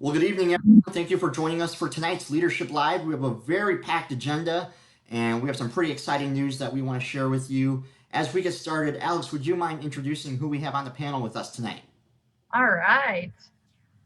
Well, good evening, everyone. Thank you for joining us for tonight's Leadership Live. We have a very packed agenda, and we have some pretty exciting news that we want to share with you. As we get started, Alex, would you mind introducing who we have on the panel with us tonight? All right.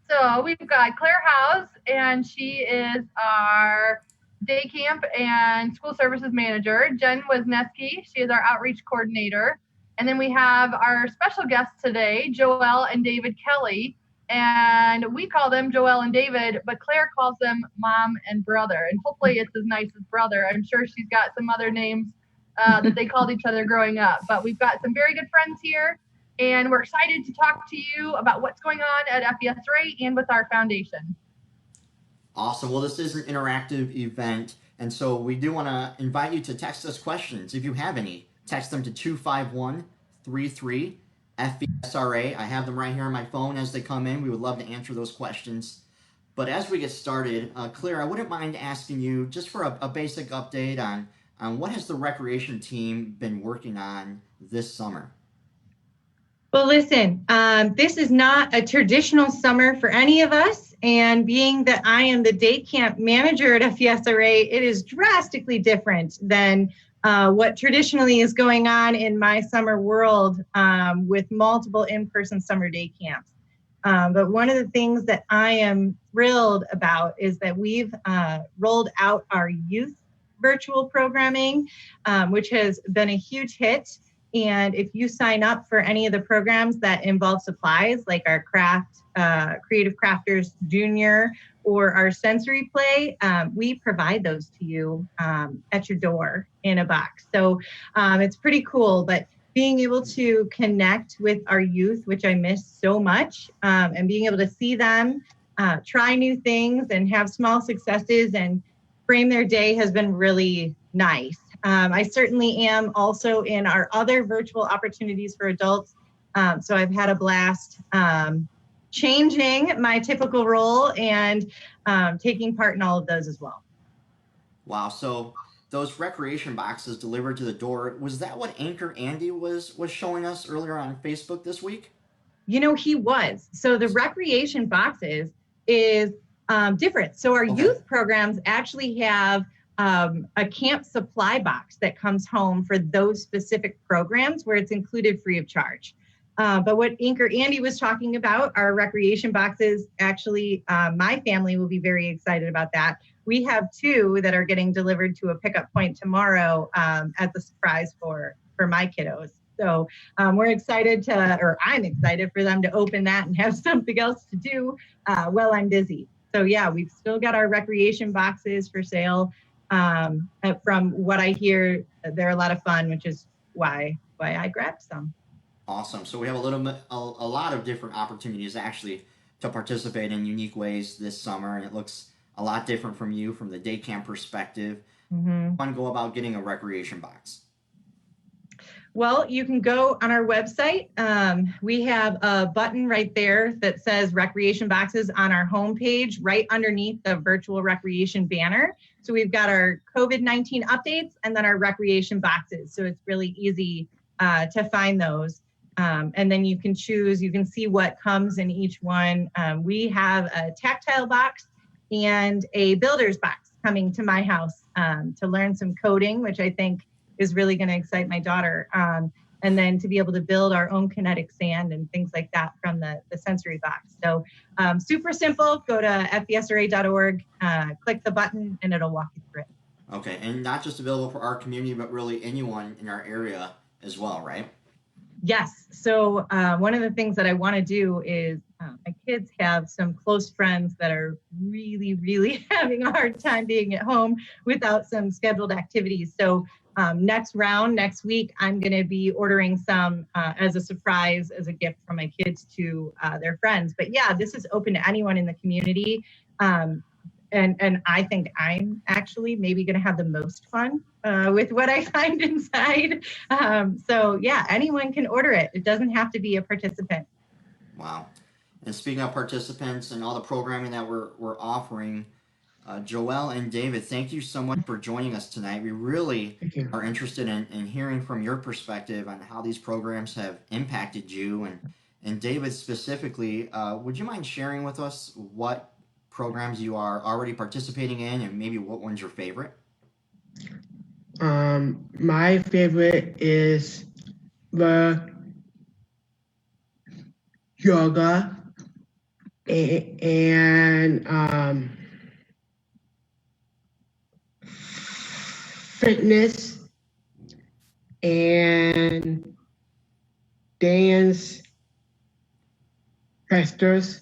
So we've got Claire House, and she is our day camp and school services manager. Jen Wisniewski, she is our outreach coordinator. And then we have our special guests today, Joelle and David Kelly. And we call them Joelle and David, but Claire calls them mom and brother. And hopefully it's as nice as brother. I'm sure she's got some other names that they called each other growing up. But we've got some very good friends here, and we're excited to talk to you about what's going on at FVSRA and with our foundation. Awesome. Well, this is an interactive event, and so we do want to invite you to text us questions. If you have any, text them to 25133 FVSRA. I have them right here on my phone as they come in. We would love to answer those questions. But as we get started, Claire, I wouldn't mind asking you just for a basic update on what has the recreation team been working on this summer? Well, listen, this is not a traditional summer for any of us. And being that I am the day camp manager at FVSRA, it is drastically different than what traditionally is going on in my summer world with multiple in-person summer day camps. But one of the things that I am thrilled about is that we've rolled out our youth virtual programming, which has been a huge hit. And if you sign up for any of the programs that involve supplies, like our Creative Crafters Junior or our sensory play, we provide those to you at your door in a box. So it's pretty cool. But being able to connect with our youth, which I miss so much, and being able to see them try new things and have small successes and frame their day has been really nice. I certainly am also in our other virtual opportunities for adults. So I've had a blast changing my typical role and taking part in all of those as well. Wow. So those recreation boxes delivered to the door, was that what Anchor Andy was showing us earlier on Facebook this week? You know, he was. So the recreation boxes is different. So our youth programs actually have a camp supply box that comes home for those specific programs where it's included free of charge. But what Anchor Andy was talking about, our recreation boxes, actually, my family will be very excited about that. We have 2 that are getting delivered to a pickup point tomorrow as a surprise for my kiddos. So we're excited I'm excited for them to open that and have something else to do while I'm busy. So yeah, we've still got our recreation boxes for sale. From what I hear, they're a lot of fun, which is why I grabbed some. Awesome. So we have a lot of different opportunities actually to participate in unique ways this summer, and it looks a lot different from the day camp perspective. Mm-hmm. How do you go about getting a recreation box? Well, you can go on our website. We have a button right there that says recreation boxes on our homepage, right underneath the virtual recreation banner. So we've got our COVID-19 updates and then our recreation boxes. So it's really easy to find those. And then you can choose, you can see what comes in each one. We have a tactile box and a builder's box coming to my house to learn some coding, which I think is really going to excite my daughter. And then to be able to build our own kinetic sand and things like that from the sensory box. So super simple, go to fvsra.org, click the button, and it'll walk you through it. Okay, and not just available for our community, but really anyone in our area as well, right? Yes. So one of the things that I want to do is my kids have some close friends that are really, really having a hard time being at home without some scheduled activities. So next week, I'm going to be ordering some as a surprise, as a gift from my kids to their friends. But yeah, this is open to anyone in the community. And I think I'm actually maybe going to have the most fun with what I find inside. So yeah, anyone can order it. It doesn't have to be a participant. Wow. And speaking of participants and all the programming that we're offering, Joelle and David, thank you so much for joining us tonight. We really are interested in hearing from your perspective on how these programs have impacted you. And David specifically, would you mind sharing with us what programs you are already participating in, and maybe what one's your favorite? My favorite is the yoga and fitness and dance festers,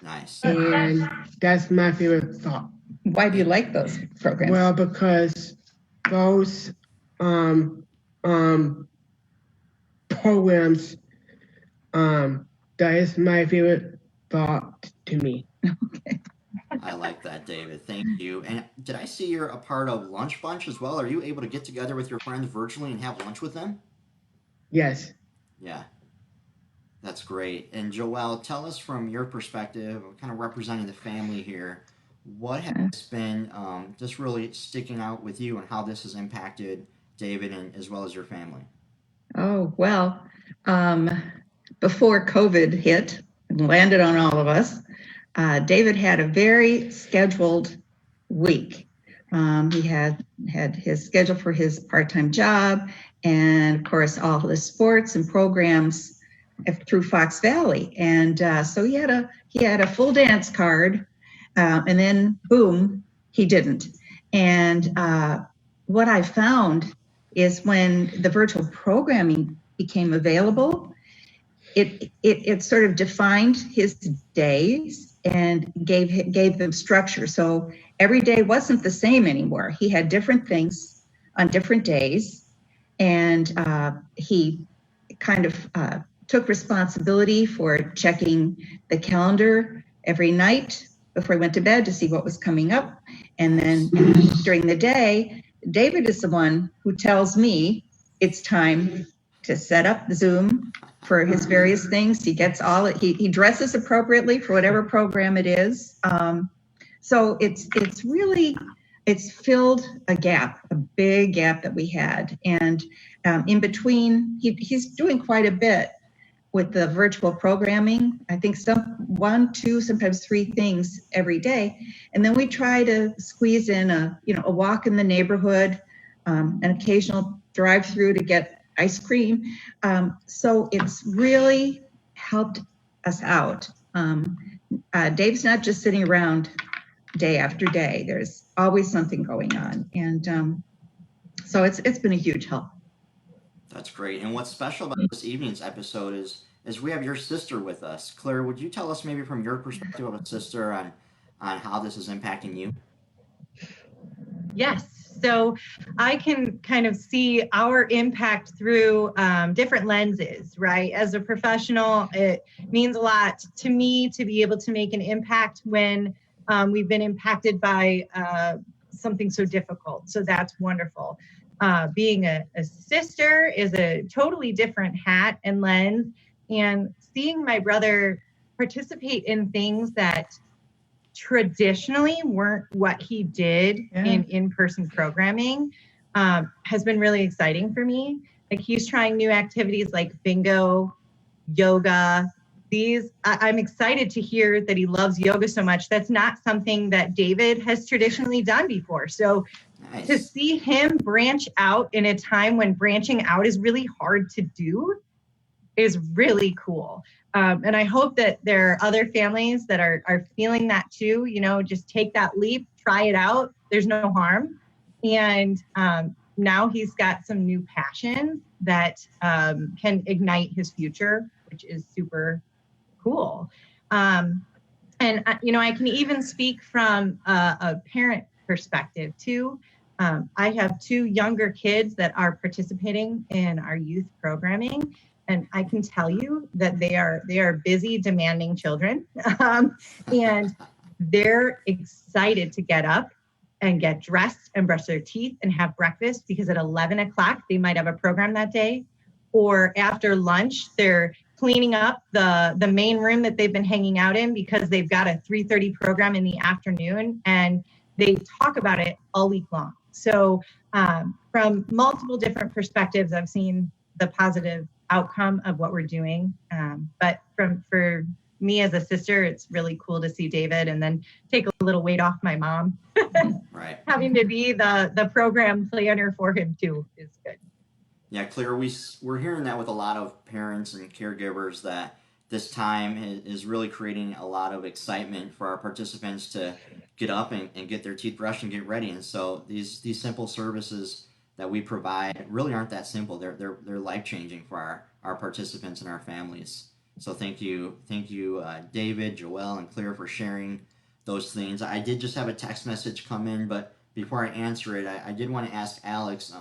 Nice. and that's my favorite thought. Why do you like those programs? Well, because those programs that is my favorite thought to me. Okay. I like that, David. Thank you. And did I see you're a part of Lunch Bunch as well? Are you able to get together with your friends virtually and have lunch with them? Yes. Yeah, that's great. And Joelle, tell us from your perspective, kind of representing the family here, what has been just really sticking out with you and how this has impacted David and as well as your family? Oh, well, before COVID hit and landed on all of us, David had a very scheduled week. He had his schedule for his part-time job, and of course, all of the sports and programs through Fox Valley. And so he had a full dance card, and then boom, he didn't. And what I found is when the virtual programming became available, it sort of defined his days and gave them structure. So every day wasn't the same anymore. He had different things on different days, and he kind of took responsibility for checking the calendar every night before he went to bed to see what was coming up. And then during the day, David is the one who tells me it's time to set up the Zoom for his various things. He gets he dresses appropriately for whatever program it is. So it's filled a gap, a big gap that we had. And in between, he's doing quite a bit with the virtual programming. I think one, two, sometimes three things every day. And then we try to squeeze in a walk in the neighborhood, an occasional drive-through to get ice cream. So it's really helped us out. Dave's not just sitting around day after day. There's always something going on. And so it's been a huge help. That's great. And what's special about this evening's episode is we have your sister with us. Claire, would you tell us maybe from your perspective of a sister on how this is impacting you? Yes. So I can kind of see our impact through different lenses, right? As a professional, it means a lot to me to be able to make an impact when we've been impacted by something so difficult. So that's wonderful. Being a sister is a totally different hat and lens, and seeing my brother participate in things that traditionally weren't what he did in in-person programming has been really exciting for me. Like, he's trying new activities like bingo, yoga. I'm excited to hear that he loves yoga so much. That's not something that David has traditionally done before. So Nice. to see him branch out in a time when branching out is really hard to do is really cool. And I hope that there are other families that are feeling that too. Just take that leap, try it out. There's no harm. And now he's got some new passions that can ignite his future, which is super cool. And I can even speak from a parent perspective too. I have two younger kids that are participating in our youth programming, and I can tell you that they are busy, demanding children, and they're excited to get up and get dressed and brush their teeth and have breakfast, because at 11 o'clock they might have a program that day, or after lunch they're cleaning up the main room that they've been hanging out in because they've got a 3:30 program in the afternoon, and they talk about it all week long. So from multiple different perspectives, I've seen the positive outcome of what we're doing. But for me as a sister, it's really cool to see David and then take a little weight off my mom. Right. Having to be the program planner for him too is good. Yeah, Claire, we're hearing that with a lot of parents and caregivers, that this time is really creating a lot of excitement for our participants to get up and get their teeth brushed and get ready. And so these simple services that we provide really aren't that simple. They're life changing for our participants and our families. So thank you, David, Joelle, and Claire for sharing those things. I did just have a text message come in, but before I answer it, I did want to ask Alex,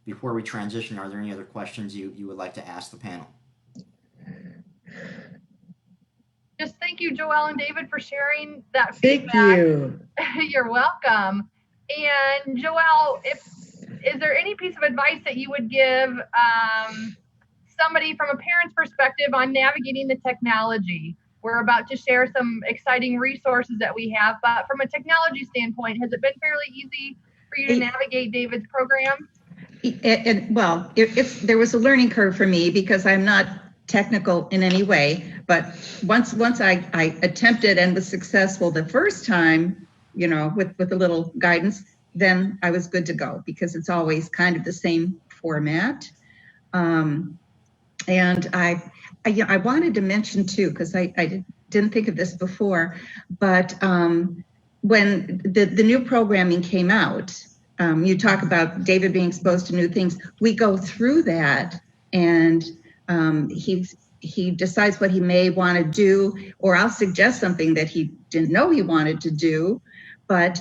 before we transition, are there any other questions you would like to ask the panel? Just thank you, Joelle and David, for sharing that Thank feedback. you. You're welcome. And Joelle, is there any piece of advice that you would give somebody from a parent's perspective on navigating the technology? We're about to share some exciting resources that we have, but from a technology standpoint, has it been fairly easy for you to navigate David's program? There was a learning curve for me because I'm not technical in any way. But once I attempted and was successful the first time, with a little guidance, then I was good to go because it's always kind of the same format. And I wanted to mention too, because I didn't think of this before, but when the new programming came out, you talk about David being exposed to new things. We go through that, and he decides what he may want to do, or I'll suggest something that he didn't know he wanted to do, but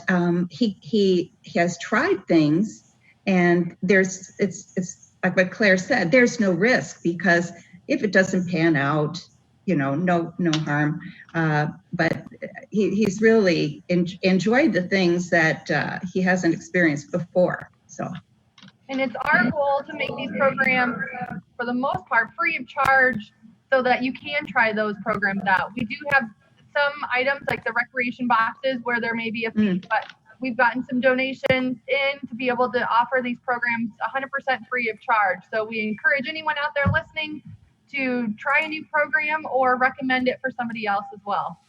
he has tried things, and it's like what Claire said, there's no risk, because if it doesn't pan out, no harm. But he's really enjoyed the things that he hasn't experienced before. So. And it's our goal to make these programs, for the most part, free of charge so that you can try those programs out. We do have some items like the recreation boxes where there may be a fee, but we've gotten some donations in to be able to offer these programs 100% free of charge. So we encourage anyone out there listening to try a new program or recommend it for somebody else as well.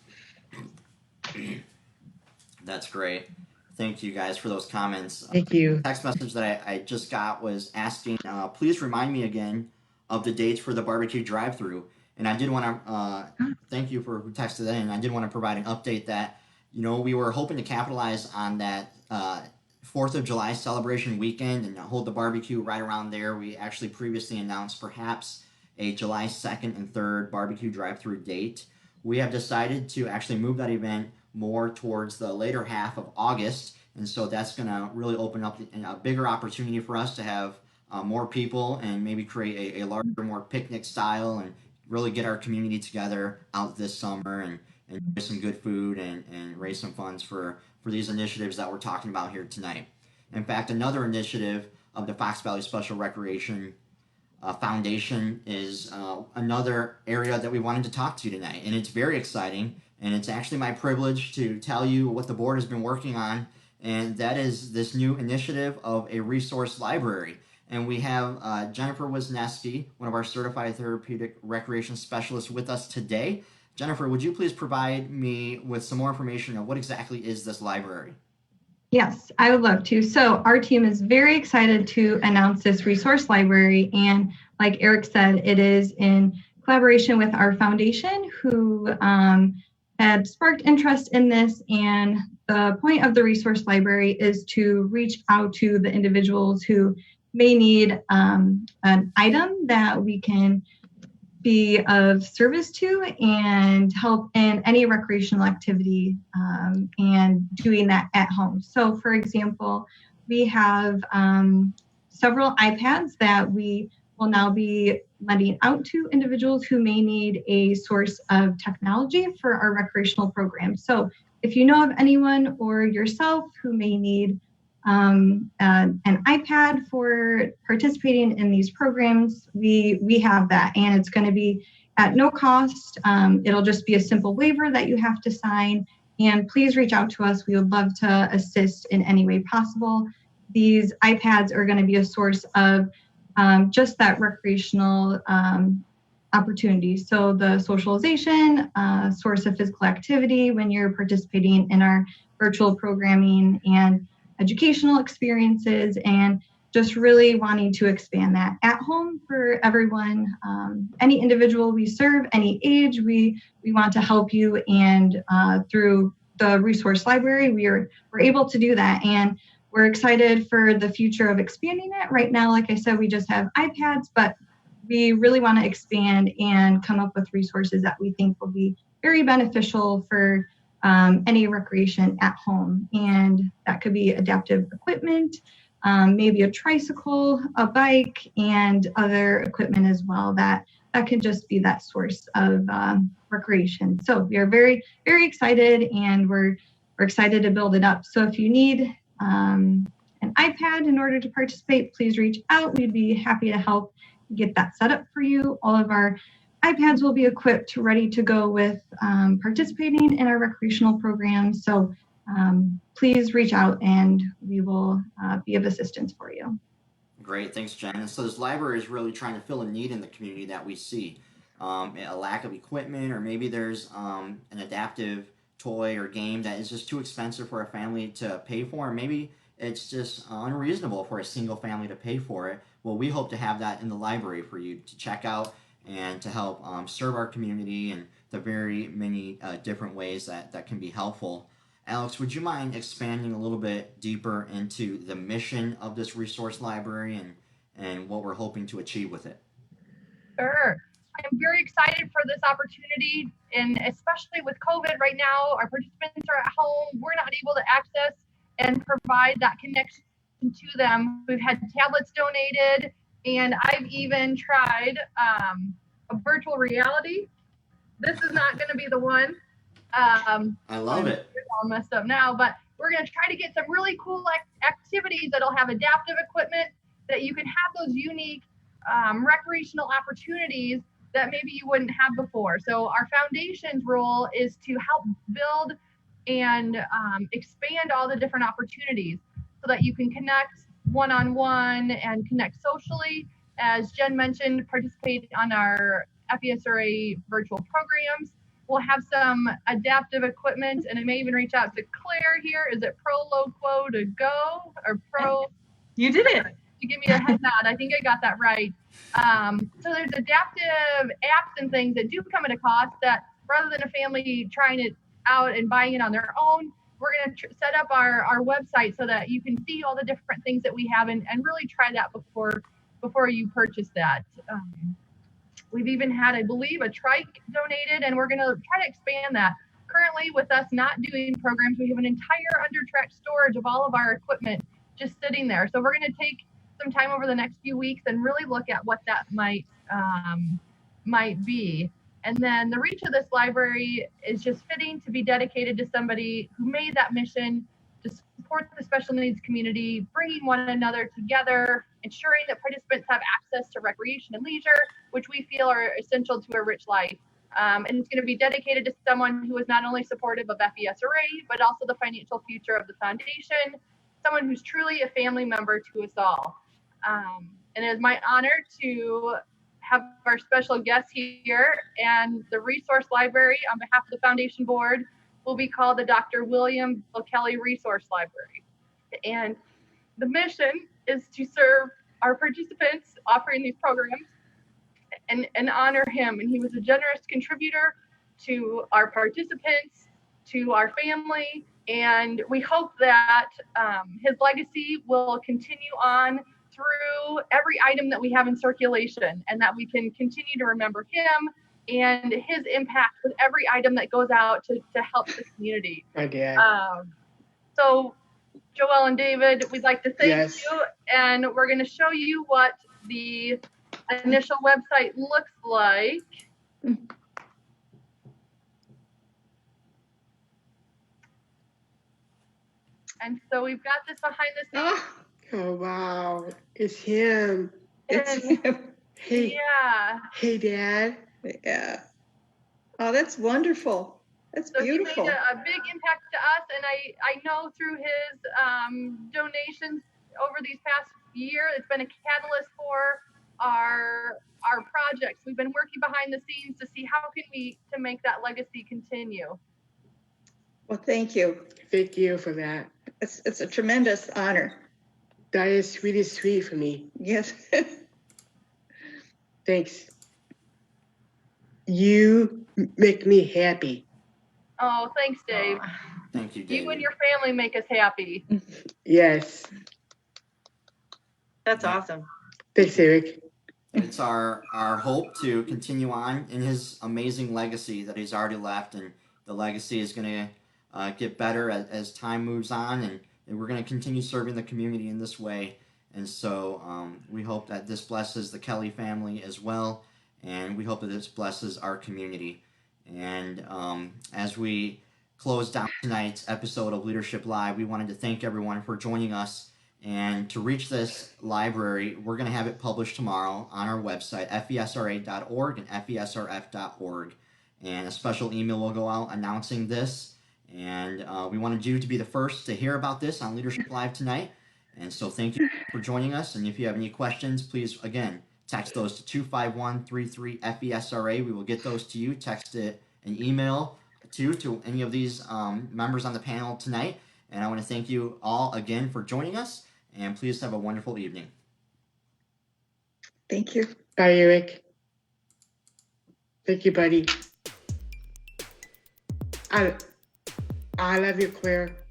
That's great. Thank you guys for those comments. Thank you. The text message that I just got was asking, please remind me again of the dates for the BBQ DriveThru. And I did want to thank you for who texted that, and I did want to provide an update that, we were hoping to capitalize on that 4th of July celebration weekend and hold the barbecue right around there. We actually previously announced perhaps a July 2nd and 3rd BBQ DriveThru date. We have decided to actually move that event more towards the later half of August, and so that's going to really open up a bigger opportunity for us to have more people and maybe create a larger, more picnic style, and really get our community together out this summer and enjoy some good food and raise some funds for these initiatives that we're talking about here tonight. In fact, another initiative of the Fox Valley Special Recreation Foundation is another area that we wanted to talk to tonight, and it's very exciting, and it's actually my privilege to tell you what the board has been working on, and that is this new initiative of a resource library. And we have Jennifer Wisniewski, one of our certified therapeutic recreation specialists, with us today. Jennifer, would you please provide me with some more information on what exactly is this library? Yes, I would love to. So our team is very excited to announce this resource library. And like Eric said, it is in collaboration with our foundation, who had sparked interest in this. And the point of the resource library is to reach out to the individuals who may need an item that we can be of service to and help in any recreational activity and doing that at home. So for example, we have several iPads that we will now be lending out to individuals who may need a source of technology for our recreational program. So if you know of anyone or yourself who may need an iPad for participating in these programs, we have that, and it's going to be at no cost. It'll just be a simple waiver that you have to sign, and please reach out to us. We would love to assist in any way possible. These iPads are going to be a source of just that recreational opportunities. So the socialization, source of physical activity when you're participating in our virtual programming, and educational experiences, and just really wanting to expand that at home for everyone. Any individual we serve, any age, we want to help you. And through the resource library, we're able to do that. And we're excited for the future of expanding it. Right now, like I said, we just have iPads, but we really want to expand and come up with resources that we think will be very beneficial for any recreation at home. And that could be adaptive equipment, maybe a tricycle, a bike, and other equipment as well that can just be that source of recreation. So we are very, very excited, and we're excited to build it up. So if you need an iPad in order to participate, please reach out. We'd be happy to help get that set up for you. All of our iPads will be equipped, ready to go with participating in our recreational programs. So please reach out, and we will be of assistance for you. Great, thanks, Jen. And so this library is really trying to fill a need in the community that we see. A lack of equipment, or maybe there's an adaptive toy or game that is just too expensive for a family to pay for, or maybe it's just unreasonable for a single family to pay for it. Well, we hope to have that in the library for you to check out and to help serve our community in the very many different ways that can be helpful. Alex, would you mind expanding a little bit deeper into the mission of this resource library and what we're hoping to achieve with it? Sure. I'm very excited for this opportunity, and especially with COVID right now, our participants are at home. We're not able to access and provide that connection to them. We've had tablets donated, and I've even tried a virtual reality. This is not going to be the one. I love it. It's all messed up now, but we're going to try to get some really cool activities that'll have adaptive equipment that you can have those unique recreational opportunities that maybe you wouldn't have before. So our foundation's role is to help build and expand all the different opportunities so that you can connect one-on-one and connect socially. As Jen mentioned, participate on our FVSRA virtual programs. We'll have some adaptive equipment, and I may even reach out to Claire here. Is it Pro Loquo to go, or Pro? You did it. To give me a head nod. I think I got that right. So there's adaptive apps and things that do come at a cost, that rather than a family trying it out and buying it on their own, we're going to set up our website so that you can see all the different things that we have and really try that before you purchase that. We've even had, I believe, a trike donated, and we're going to try to expand that. Currently, with us not doing programs, we have an entire under-track storage of all of our equipment just sitting there. So we're going to take some time over the next few weeks and really look at what that might be. And then the reach of this library is just fitting to be dedicated to somebody who made that mission to support the special needs community, bringing one another together, ensuring that participants have access to recreation and leisure, which we feel are essential to a rich life. And it's going to be dedicated to someone who is not only supportive of FVSRA, but also the financial future of the foundation, someone who's truly a family member to us all. And it is my honor to have our special guest here, and the resource library on behalf of the foundation board will be called the Dr. William O'Kelly Resource Library. And the mission is to serve our participants offering these programs and honor him. And he was a generous contributor to our participants, to our family, and we hope that his legacy will continue on through every item that we have in circulation, and that we can continue to remember him and his impact with every item that goes out to help the community. Okay. So Joelle and David, we'd like to thank Yes. you, and we're going to show you what the initial website looks like. And so we've got this behind the scenes. Oh wow, it's him. It's Hey, Yeah. hey, Dad. yeah. Oh, that's wonderful. That's So beautiful. he made a big impact to us, and I know through his donations over these past year, it's been a catalyst for our our projects. We've been working behind the scenes to see how can we to make that legacy continue. Well, thank you. Thank you for that. It's a tremendous honor. That is really sweet for me. Yes. Thanks. You make me happy. Oh, thanks, Dave. Thank you, Dave. You and your family make us happy. Yes. That's awesome. Thanks, Eric. It's our hope to continue on in his amazing legacy that he's already left, and the legacy is going to get better as time moves on, and we're going to continue serving the community in this way. And so we hope that this blesses the Kelly family as well, and we hope that this blesses our community. And as we close down tonight's episode of Leadership Live, we wanted to thank everyone for joining us. And to reach this library, we're going to have it published tomorrow on our website, FVSRA.org and FVSRF.org. And a special email will go out announcing this. And we wanted you to be the first to hear about this on Leadership Live tonight. And so thank you for joining us. And if you have any questions, please, again, text those to 25133-FVSRA. We will get those to you. Text it an email to any of these members on the panel tonight. And I want to thank you all again for joining us. And please have a wonderful evening. Thank you. Bye, Eric. Thank you, buddy. I love you, Claire.